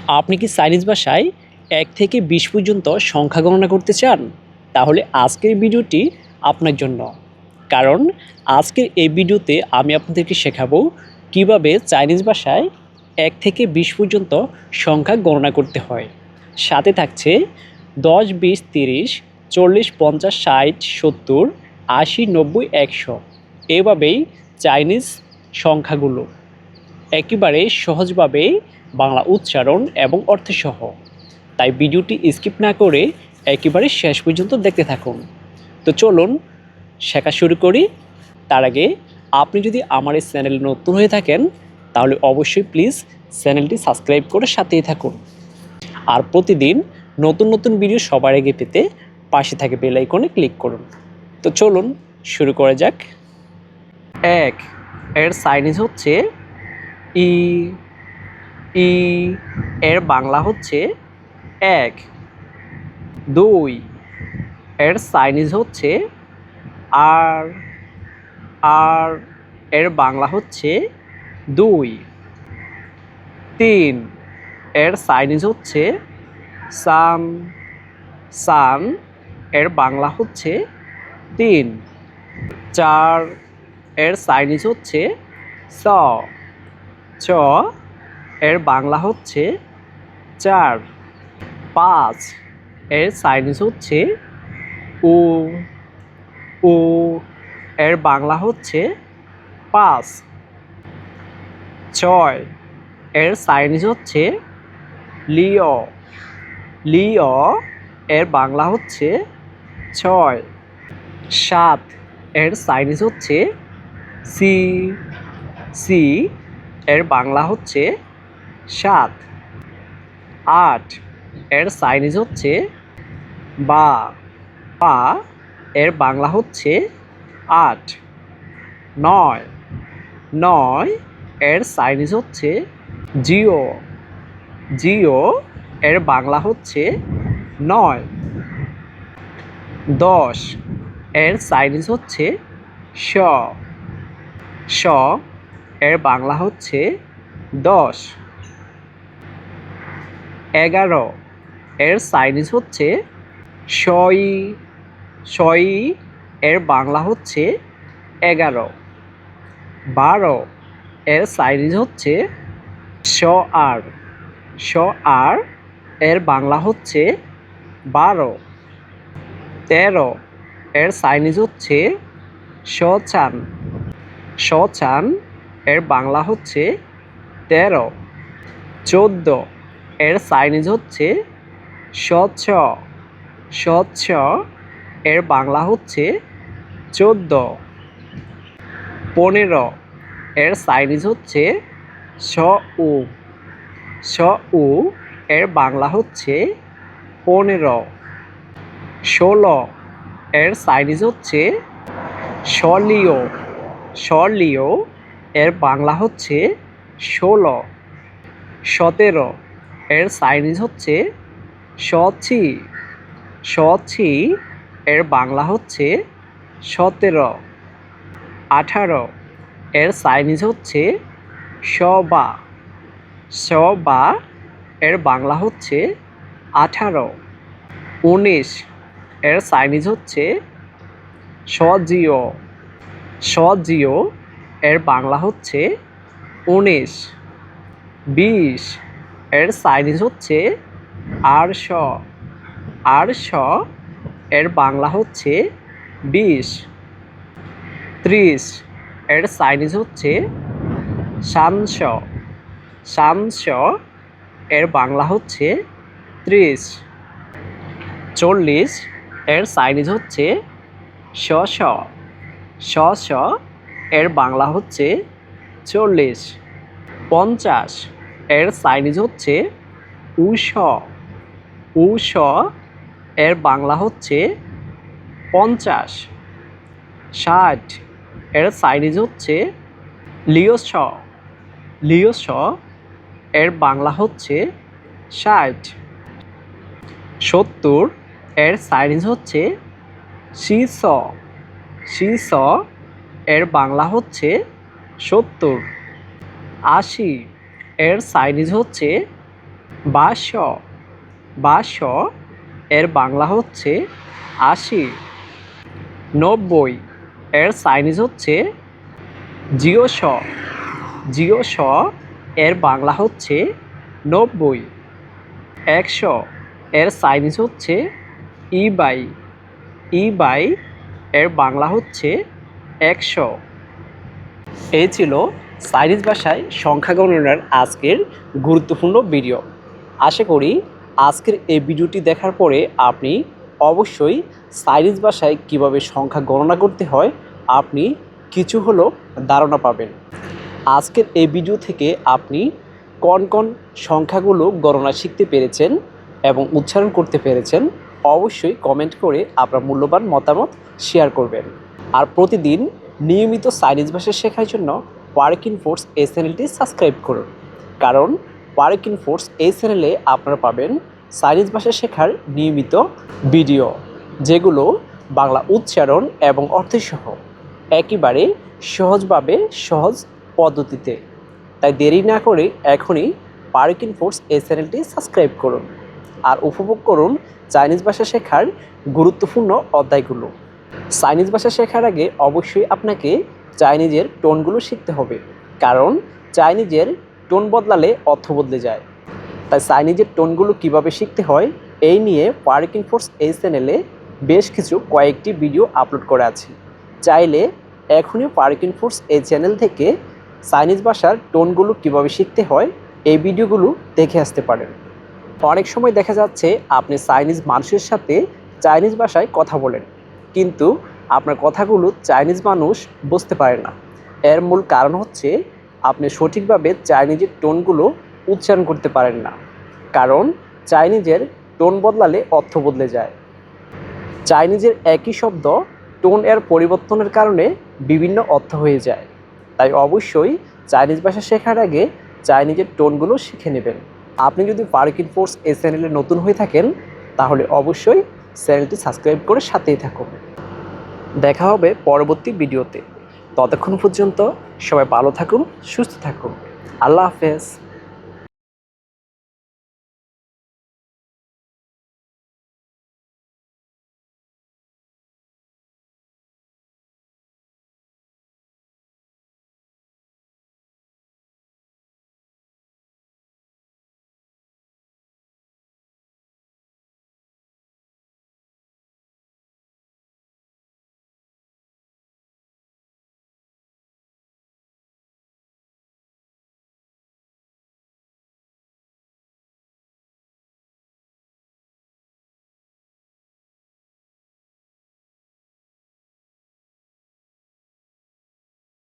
আপনি কি চাইনিজ ভাষায় ১ থেকে ২০ পর্যন্ত সংখ্যা গণনা করতে চান? তাহলে আজকের ভিডিওটি আপনার জন্য। কারণ আজকের এই ভিডিওতে আমি আপনাদেরকে শেখাবো কিভাবে চাইনিজ ভাষায় ১ থেকে ২০ পর্যন্ত সংখ্যা গণনা করতে হয়। সাথে থাকছে ১০, ২০, ৩০, ৪০, ৫০, ৬০, ৭০, ৮০, ৯০, ১০০ এভাবেই চাইনিজ সংখ্যাগুলো একেবারে সহজভাবে বাংলা উচ্চারণ এবং অর্থসহ। তাই ভিডিওটি স্কিপ না করে একেবারে শেষ পর্যন্ত দেখতে থাকুন। তো চলুন শেখা শুরু করি। তার আগে আপনি যদি আমার এই চ্যানেলে নতুন হয়ে থাকেন তাহলে অবশ্যই প্লিজ চ্যানেলটি সাবস্ক্রাইব করে সাথেই থাকুন। আর প্রতিদিন নতুন নতুন ভিডিও সবার আগে পেতে পাশে থাকে বেল আইকনে ক্লিক করুন। তো চলুন শুরু করা যাক। ১ এর চাইনিজ হচ্ছে ই, ই এর বাংলা হচ্ছে ১। ২ এর চাইনিজ হচ্ছে আর, আর এর বাংলা হচ্ছে ২। ৩ এর চাইনিজ হচ্ছে সান, সান এর বাংলা হচ্ছে ৩। ৪ এর চাইনিজ হচ্ছে চ, চ এর বাংলা হচ্ছে ৪। ৫ এর চাইনিজ হচ্ছে উ, উ এর বাংলা হচ্ছে ৫। ৬ এর চাইনিজ হচ্ছে লিও, লিও এর বাংলা হচ্ছে ৬। ৭ এর চাইনিজ হচ্ছে সি, সি এর বাংলা হচ্ছে ৭। ৮ এর চাইনিজ হচ্ছে বা, বা এর বাংলা হচ্ছে ৮। ৯ ৯ এর চাইনিজ হচ্ছে জিও, জিও এর বাংলা হচ্ছে ৯। ১০ এর চাইনিজ হচ্ছে শ, শ এর বাংলা হচ্ছে ১০। ১১ এর চাইনিজ হচ্ছে শই, শই এর বাংলা হচ্ছে ১১। ১২ এর চাইনিজ হচ্ছে শ আর, শ আর এর বাংলা হচ্ছে ১২। ১৩ এর চাইনিজ হচ্ছে শ চান, শ চান এর বাংলা হচ্ছে ১৩। ১৪ এর চাইনিজ হচ্ছে স্বচ্ছ, স্বচ্ছ এর বাংলা হচ্ছে ১৪। ১৫ এর চাইনিজ হচ্ছে স উ, স উ এর বাংলা হচ্ছে ১৫। ১৬ এর চাইনিজ হচ্ছে স্বলীয়, স্বলীয় এর বাংলা হচ্ছে ১৬। ১৭ এর চাইনিজ হচ্ছে সছি, সছি এর বাংলা হচ্ছে ১৭। ১৮ এর চাইনিজ হচ্ছে সবা, সবা এর বাংলা হচ্ছে ১৮। ১৯ এর চাইনিজ হচ্ছে সজিও, সজিও এর বাংলা হচ্ছে ১৯। ২০ এর চাইনিজ হচ্ছে আরশ, আরশ এর বাংলা হচ্ছে ২০। ৩০ এর চাইনিজ হচ্ছে শাংশ, শাংশ এর বাংলা হচ্ছে ৩০। ৪০ এর চাইনিজ হচ্ছে শ শ, শ শ এর বাংলা হচ্ছে ৪০। ৫০ এর চাইনিজ হচ্ছে উষ, উষ এর বাংলা হচ্ছে ৫০। ৬০ এর চাইনিজ হচ্ছে লিওস, লিওস এর বাংলা হচ্ছে ৬০। ৭০ এর চাইনিজ হচ্ছে সিস, সিস এর বাংলা হচ্ছে ৭০। ৮০ এর চাইনিজ হচ্ছে বা শ, বা শ এর বাংলা হচ্ছে ৮০। ৯০ এর চাইনিজ হচ্ছে জিও শ, জিও শ এর বাংলা হচ্ছে ৯০। ১০০ এর চাইনিজ হচ্ছে ই বাই, ই বাই এর বাংলা হচ্ছে ১০০। এই ছিল চাইনিজ ভাষায় সংখ্যা গণনার আজকের গুরুত্বপূর্ণ ভিডিও। আশা করি আজকের এই ভিডিওটি দেখার পরে আপনি অবশ্যই চাইনিজ ভাষায় কীভাবে সংখ্যা গণনা করতে হয় আপনি কিছু হলেও ধারণা পাবেন। আজকের এই ভিডিও থেকে আপনি কোন কোন সংখ্যাগুলো গণনা শিখতে পেরেছেন এবং উচ্চারণ করতে পেরেছেন অবশ্যই কমেন্ট করে আপনার মূল্যবান মতামত শেয়ার করবেন। আর প্রতিদিন নিয়মিত চাইনিজ ভাষা শেখার জন্য ওয়ার্কিং ফোর্স এই চ্যানেলটি সাবস্ক্রাইব করুন, কারণ ওয়ার্কিং ফোর্স এই চ্যানেলে আপনারা পাবেন চাইনিজ ভাষা শেখার নিয়মিত ভিডিও, যেগুলো বাংলা উচ্চারণ এবং অর্থসহ একেবারে সহজভাবে সহজ পদ্ধতিতে। তাই দেরি না করে এখনই ওয়ার্কিং ফোর্স এই চ্যানেলটি সাবস্ক্রাইব করুন আর উপভোগ করুন চাইনিজ ভাষা শেখার গুরুত্বপূর্ণ অধ্যায়গুলো। চাইনিজ ভাষা শেখার আগে অবশ্যই আপনাকে চাইনিজের টোনগুলো শিখতে হবে, কারণ চাইনিজের টোন বদলালে অর্থ বদলে যায়। তাই চাইনিজের টোনগুলো কিভাবে শিখতে হয় এই নিয়ে ওয়ার্কিং ফোর্স এই চ্যানেলে বেশ কিছু কয়েকটি ভিডিও আপলোড করা আছে। চাইলে এখনই ওয়ার্কিং ফোর্স এই চ্যানেল থেকে চাইনিজ ভাষার টোনগুলো কিভাবে শিখতে হয় এই ভিডিওগুলো দেখে আসতে পারেন। অনেক সময় দেখা যাচ্ছে আপনি চাইনিজ মানুষের সাথে চাইনিজ ভাষায় কথা বলেন, কিন্তু আপনার কথাগুলো চাইনিজ মানুষ বুঝতে পারে না। এর মূল কারণ হচ্ছে আপনি সঠিকভাবে চাইনিজের টোনগুলো উচ্চারণ করতে পারেন না, কারণ চাইনিজের টোন বদলালে অর্থ বদলে যায়। চাইনিজের একই শব্দ টোন এর পরিবর্তনের কারণে বিভিন্ন অর্থ হয়ে যায়। তাই অবশ্যই চাইনিজ ভাষা শেখার আগে চাইনিজের টোনগুলো শিখে নেবেন। আপনি যদি ওয়ার্কিং ফোর্স এই চ্যানেলে নতুন হয়ে থাকেন তাহলে অবশ্যই চ্যানেলটি সাবস্ক্রাইব করে সাথেই থাকুন। দেখা হবে পরবর্তী ভিডিওতে। ততক্ষণ পর্যন্ত সবাই ভালো থাকুন, সুস্থ থাকুন। আল্লাহ হাফেজ।